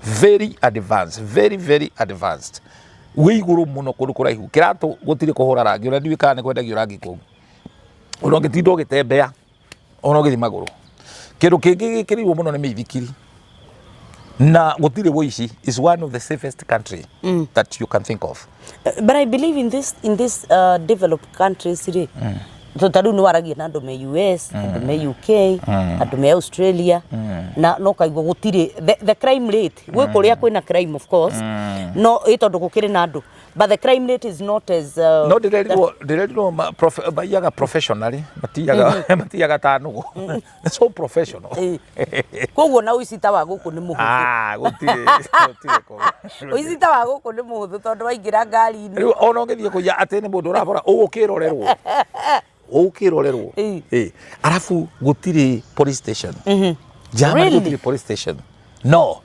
very advanced, very advanced. We iguru muno kundu kuraihu kiratu gutire kuhura rangi ura ndiwikana ni kwendagio rangi kuu unongetindo ugitembea ona ugithi maguru kindu kingi gikirirwo muno ni mithikiri na gutire woici is one of the safest country that you can think of. But I believe in this developed countries really. So tadu no waragia na andu me US, andu me UK, andu me Australia na no kaigwa gutire the crime rate gwe kuria kwina crime of course no itondu gukire na andu but the crime rate is not as no directly mayaga professionally matiyaga tanu so professional koguo na uicita wa guku ni muhuthu gutire ko uicita wa guku ni muhuthu tondu waingira ngari ni ona ngithie kuya atene mundu urabora ugukirorerwo ukirorerwo arafu gutire police station jama gutire police station no